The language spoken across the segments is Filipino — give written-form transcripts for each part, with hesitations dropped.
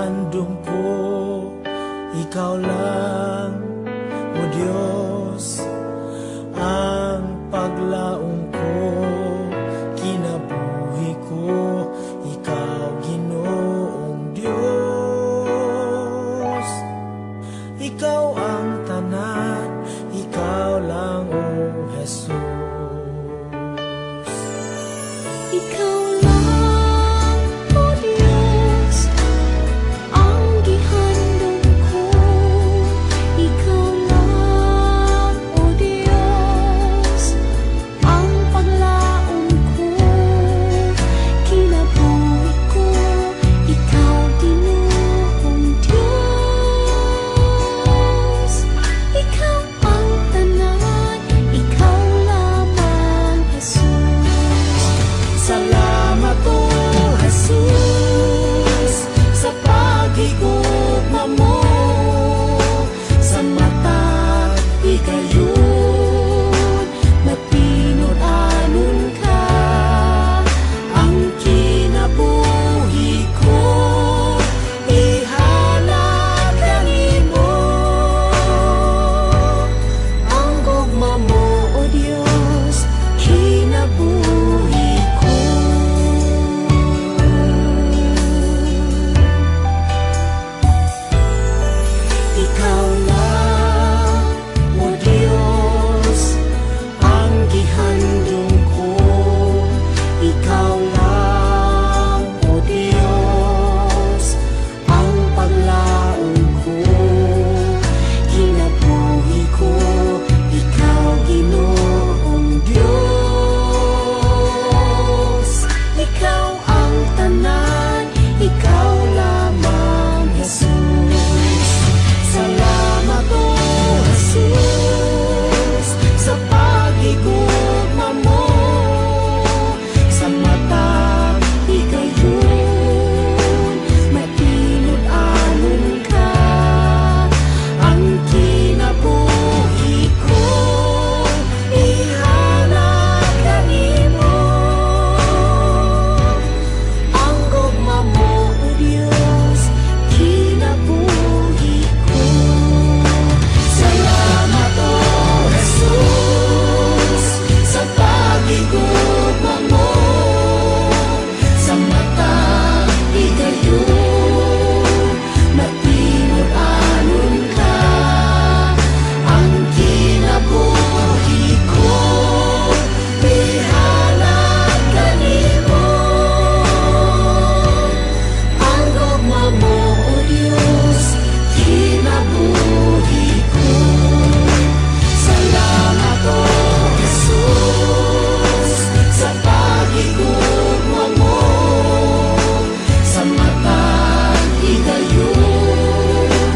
handog ko, ikaw lang, O Diyos, ang paglaong ko, kinabuhi ko, ikaw Ginoong Diyos. Ikaw ang tanan, ikaw lang, O Jesus. Ikaw lang, O Diyos, ang gihandog ko. Ikaw lang, O Diyos, ang paglaom ko. Kinabuhi ko, ikaw Ginoong Diyos. Ikaw ang tanan, ikaw lamang, Jesus. Salamat, O Jesus, sa pag-igugma mo. Sa mata, ikayon, mapinod-anon ka. Ang kinabuhi ko, ihalad mo. Ang gugma mo, O Diyos, kinabuhi ko. Ikaw lang, O Diyos, ang gihandog ko. Ikaw lang, O Diyos, ang paglaom ko. Kinabuhi ko, ikaw Ginoong Diyos. Ikaw ang tanan, ikaw lamang, Jesus. Salamat, O Jesus, sa pag-igugma mo. Sa mata, ikayon, mapinod-anon ka. Ang kinabuhi ko, ihalad mo. Ang gugma mo, O Diyos, kinabuhi ko. Salamat, O Jesus, sa pag-igugma mo. Sa mata, ikayon, mapinod-anon ka. Ang kinabuhi ko, ihalad mo. Ang gugma mo, O Diyos, kinabuhi ko. Salamat, O Jesus, sa pag-igugma mo. Sa mata, ikayon,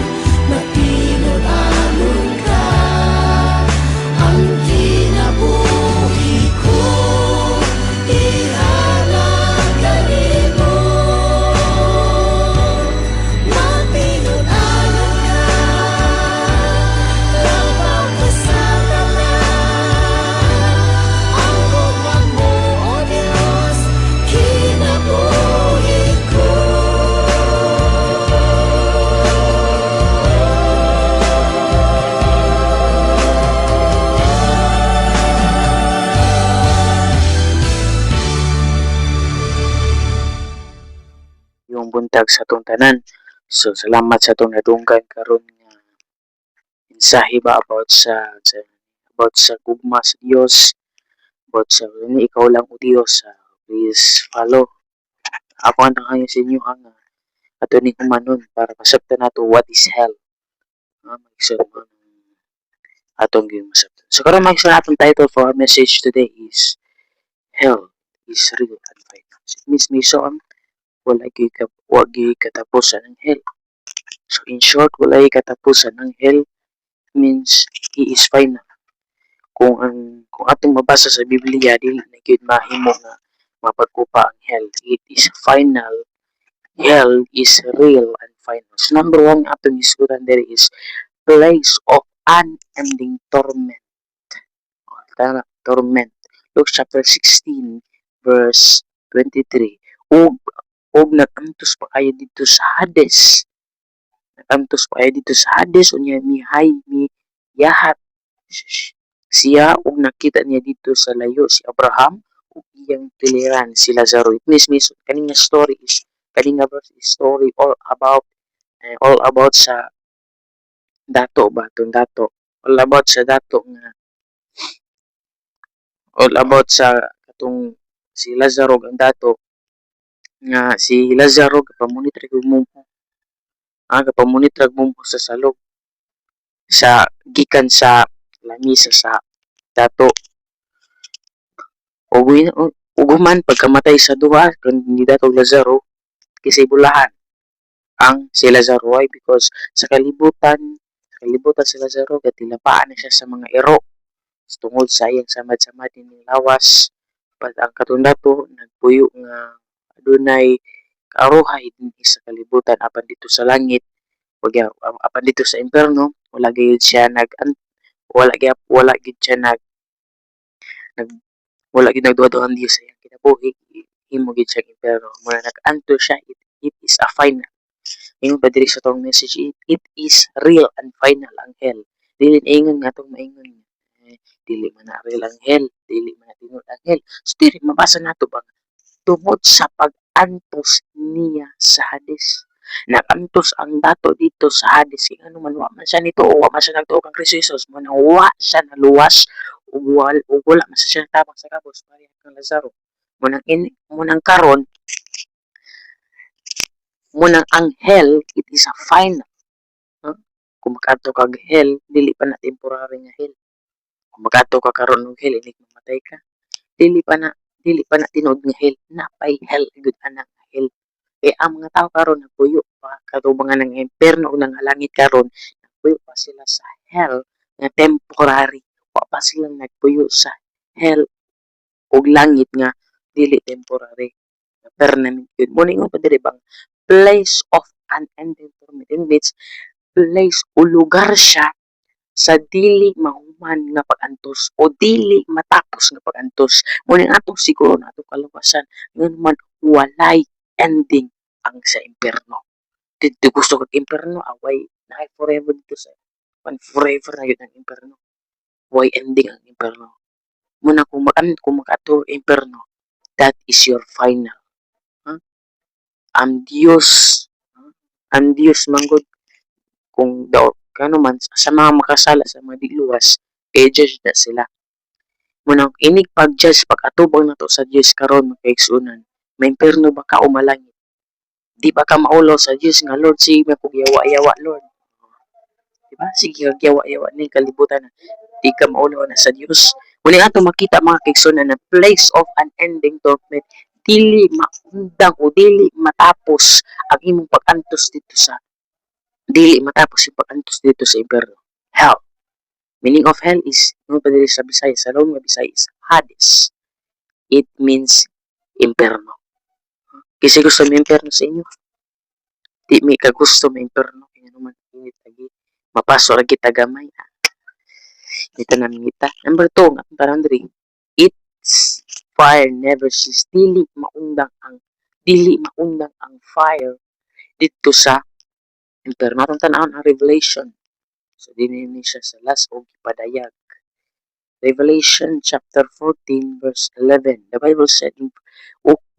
mapinod-anon ka. Ang kinabuhi ko, ihalad mo. Mapinod-anon ka, labaw ka sa tanan. Ang gugma mo, O Diyos, kinabuhi ko. Yung buntag sa atong tanan. So salamat sa atong nadunggan karon nga mensahe ba about sa gugma sa Dios, about sa ikaw lang o Dios. Please follow. Ako ang nangayon sa inyo nga ato ni humanon para masabtan nato what is hell. Mag-isip mo atong masabtan. So karon mag-isa atong title for our message today is Hell is real and final. It means may wagi katapusan ng hell. So in short, walay katapusan ng hell means he is final. Kung atong mabasa sa Biblia, dili na gyud mahimo nga mapagkupa ang hell. It is final. Hell is real and final. So number one atong isguran there is place of unending torment. Torment. Luke chapter 16 verse 23. Ug og nagantos pa kayo dito sa Hades. Nagantos pa kayo dito sa Hades unya miyahat siya og nakita niya dito sa layo si Abraham ug iyang tiliran si Lazaro. It means kaning story is kaning nga verse is story all about sa dato ba tong dato all about sa dato nga all about sa katong si Lazaro ang dato nga si Lazaro kapamunit ra gyud mo kapamunit ra mo sa salog sa gikan sa lamisa sa dato ug human pagkamatay sa duha kan ni dato Lazaro kisay bulahan ang si Lazaro why because sa kalibutan si Lazaro gatilapaan na siya sa mga ero tungod sa iyang samad-samad ni lawas pag ang katong dato nagpuyo nga adunay karuhay dinhi sa kalibutan apan dito sa langit apan dito sa impierno wala gyud siya wala gyud siya nag wala gyud nagduwa ang Dios sa iyang kinabuhi himo gyud siya impierno mura nag-anto siya it is a final ingon pa diri sa tong message it is real and final ang hell dili ingon nga tong maingon dili man na real ang hell dili man na tingod ang hell so dili mabasa nato ba tungod sa pag-antos niya sa Hades nagantos ang dato dito sa Hades kaya ano man wa man siya nito o wa man siya nagtuo kang Kristo Jesus mo na wa siya naluwas ug wala man siya tabang sa kabos pareha kang Lazaro munang karon munang ang hell it is a final kung makaadto kag hell dili pa na temporary nga hell kung makaadto ka karon og hell inig mamatay ka dili pa na tinuod nga hell napay hell gud ana nga hell ang mga tao karon nagpuyo pa katubangan ng impierno ug ng langit karon nagpuyo pa sila sa hell nga temporary wa pa sila nagpuyo sa hell ug langit nga dili temporary nga permanent yun mo ningon pa diri bang place of unending torment in which place o lugar siya sa dili mahuman nga pag-antos o dili matapos nga pag-antos mo ning atong siguro na atong kaluwasan ngan man walay ending ang sa impierno dito gusto kag impierno away na forever dito sa forever na yun ang impierno why ending ang impierno muna kung makato impierno that is your final ang Dios manggod kung daw kano man sa mga makasala sa mga diluwas i-judge na sila muna inig pag-judge pag-atubang nato sa Dios karon makaigsunan may impierno ba ka o malangit di ba ka maulaw sa Dios nga Lord sige kog yawa-yawa Lord diba sige kag yawa-yawa ni kalibutan di ka maulaw na sa Dios muna ato makita mga kaigsunan na place of unending torment dili maundang o dili matapos ang imong pag-antos dito sa dili matapos yung pag-antos dito sa impierno hell meaning of hell is ano pa dili sa Bisaya sa Rome nga Bisaya is Hades it means impierno kasi gusto mo impierno sa inyo di may kagusto mo impierno kaya naman init lagi mapaso lagi tagamay dito namin kita number 2 nga parang diri it's fire never cease dili maundang ang fire dito sa impierno atong tan-awon ang Revelation so dinhi siya sa last og ipadayag Revelation chapter 14 verse 11 the Bible said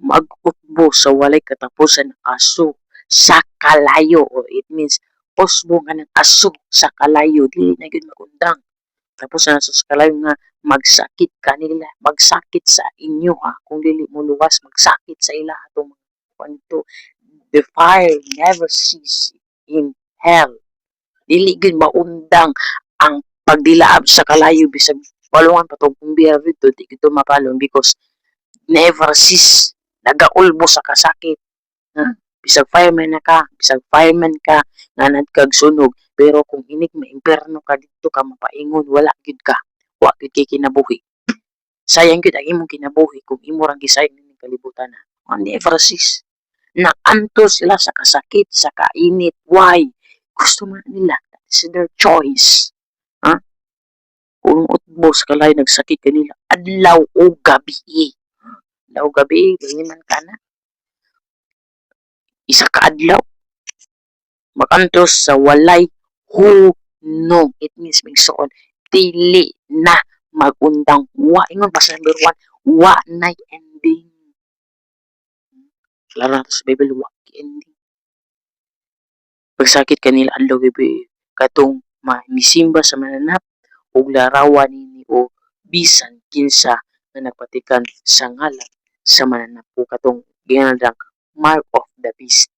mag-utbo sa walay katapusan aso sa kalayo or it means usbo nga ng aso sa kalayo dili na gyud magundang tapos na sa kalayo nga magsakit kanila magsakit sa inyo kung dili mo luwas magsakit sa ila atong mga the fire never cease in hell dili gyud maundang ang pagdilaab sa kalayo bisag palungan patong kumbiya dito di gyud mapalong because never cease nagaulbo sa kasakit bisag fireman ka nga nagkag sunog pero kung inig maimpierno ka dito ka mapaingon wala gyud ka wa gyud kay kinabuhi sayang gyud ang imong kinabuhi kung imo ra gisayang ning kalibutan never cease naantos sila sa kasakit sa kainit why gusto man nila that's their choice kung utbo sa kalay nagsakit kanila adlaw o gabi ganyan man kana isa ka adlaw makantos sa walay hunong. It means migsuon dili na magundang wa. Ingon pa sa number 1, wa nay ending. Klaro na to sa Bible, wa ending. Pagsakit kanila adlaw gabi katong misimba sa mananap ug larawan nini o bisan kinsa nga nagpatikan sa ngalan sa mananap o katong ginadang mark of the beast.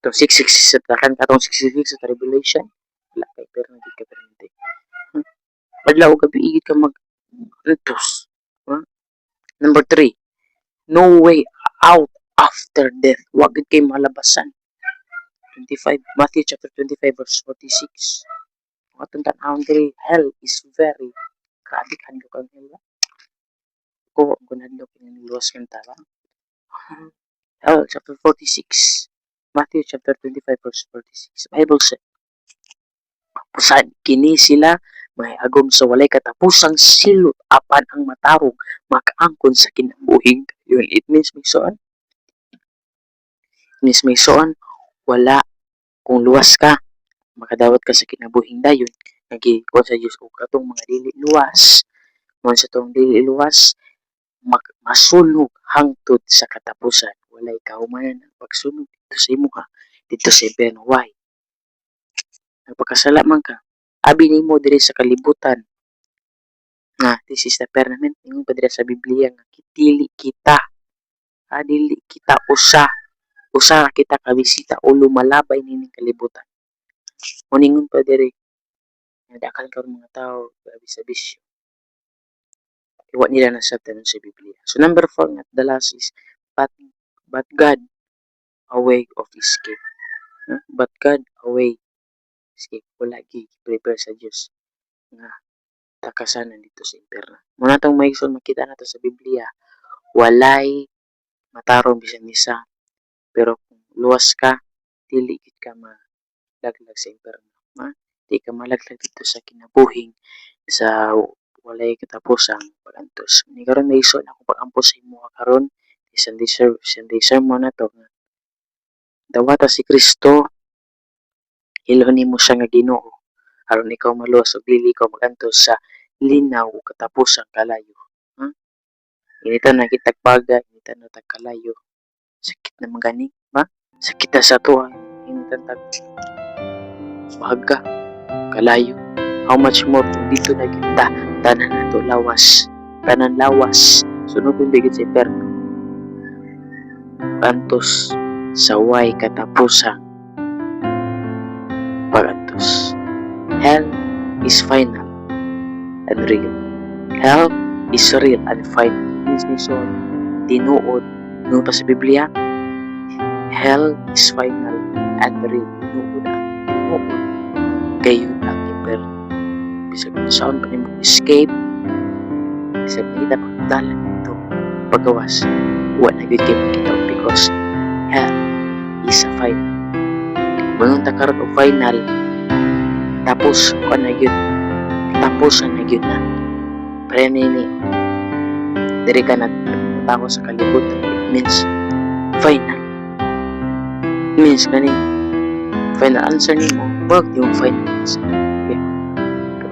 Itong 666 sa takan katong 666 sa Revelation wala kay pero hindi ka permente. Adlaw gabi igit ka mag-antos. Number 3, no way out after death. Wa gid kay malabasan. 25, Matthew chapter 25 verse 46. Atong tan-awon diri, hell is very grabe kanyo kang hell. Ko kunadlo kiniluwas kan tala. Hell chapter 46. Matthew chapter 25 verse 46. Bible said, saan kini sila may agom sa walay katapusang silot apan ang matarong makaangkon sa kinabuhing. Yun, it means may soon wala kung luwas ka makadawat ka sa kinabuhing dayon nagikuan sa Dios og katong mga dili luwas mo sa tong dili luwas masunog hangtod sa katapusan. Walay kahumanan ang pagsunog dito sa imo dito sa impierno. Why? Nagpakasala man ka, abi nimo diri sa kalibutan nga this is the permanent. Ingon pa diri sa Biblia nga dili kita usa kita kabisita o lumalabay nining kalibutan. Moningon pa diri nga dakal karon mga tao grabe sa bisyo. Iwa nila na sa tanan sa Biblia. So number 4 nga the last is but God a way of escape. But God a way escape. Wala prepare sa Dios nga takasanan dito sa impierno. Muna tong maigsoon makita nato sa Biblia, walay matarong bisan isa. Pero kung luwas ka, dili gid ka malaglag sa impierno. Di ka malaglag dito sa kinabuhing sa walay katapusang pagantos. Ni karon maigsoon ako pagampo sa imo karon Sunday sermon na to. Dawata si Kristo, ilon nimo siya nga Ginoo. Aron ikaw maluwas ug dili ikaw magantos sa linaw ug katapusang kalayo. Initan na kitag baga, initan na tag kalayo. Sakit na magani, sakit na sa to. Initan tag baga, kalayo. How much more kung dito na kita tanan nato lawas, tanan lawas. Sunod bigit sa impierno. Pantos sa way katapusang pagantos. Hell is final and real. Hell is real and final. Means may so tinuod no pa sa Biblia. Hell is final and real. Tinuod kayo ang impierno. Bisag saan pa nimo escape, bisag nita pagdalan ito pagawas. Wala gyud kay makita because hell is a final. Mangon ta karon og final tapos ko na gyud tapusan na gyud na premini diri ka nagtago sa kalibutan. It means final. It means kani final answer nimo wag yung final answer. Okay.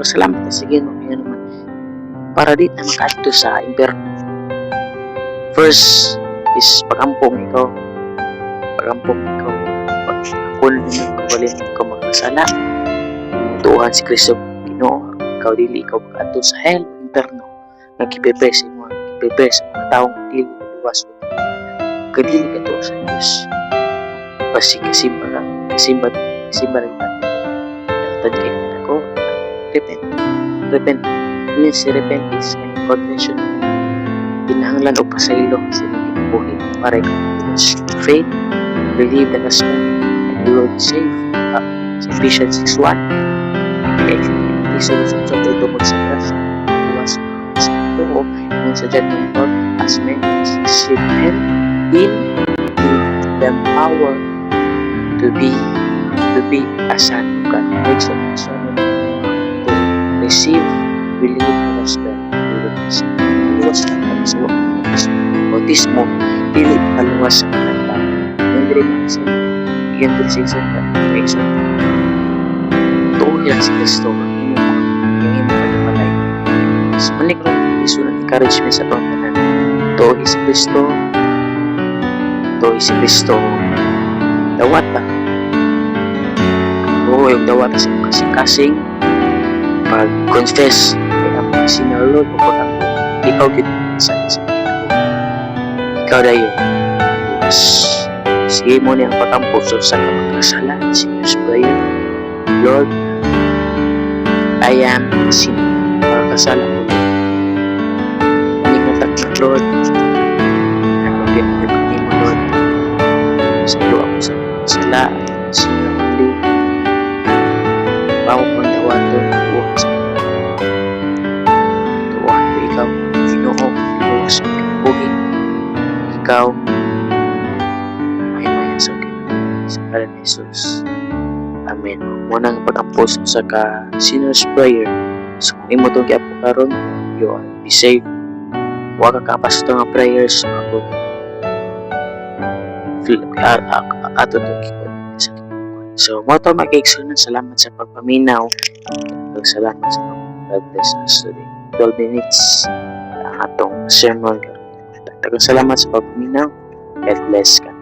Salamat ta sige no kaya naman para di na makaadto sa impierno. First is pagampong ikaw kung kabalin ko magkasala tuhan si Kristo Ginoo. Ikaw dili ikaw mag-adto sa hell impierno nagkiprepare sa mga taong dili luwas kadili ka to sa Diyos basi kasimba rin natin kay ako repent means repent is confession kinahanglan o pasaylo sa mga buhay para ikaw faith, believe the gospel and you will be saved. Sa Ephesians 6:1 isunod sa tungkol sa grasya luwas sa tuo kung sa dyan ng Lord as many as receive Him in them power to be a son of God. Makes it son to receive, believe the gospel. Luwas na kami sa bautismo, dili kaluwas sa kanila. Yung diri sa iyan diri sa isa ka Kristo. Tuwa si Kristo ang imong pagpalay. So manik ra iso na encouragement sa atong tanan. Tuwa si Kristo. Tuwa si Kristo. Dawat ba? Oo, yung dawat sa kasing-kasing pag-confess kaya ang sinarlod o pag ikaw din sa ikaw dayo sige mo niyang patampo so sa kapagkasala sinus prayer Lord I am sin pagkasala ko ningatak na Lord ako din nagpati mo Lord sa iyo ako sa sala sinarli bago kong dawato buwan sa tuwan ko ikaw Ginoo sa pagpugi ikaw ay maya sa ngalan ni Jesus. Amen. Muna ang pag-ampos sa sinner's prayer. So kung imo itong kiapo karon, you are be safe. Huwag ka kapas ito nga prayers ako. Ato itong kikot sa kikot. So mo ito makiksunan. Salamat sa pagpaminaw. Salamat sa God bless us today. 12 minutes ang atong sermon. Salamat sa pagpaminaw. God bless ka.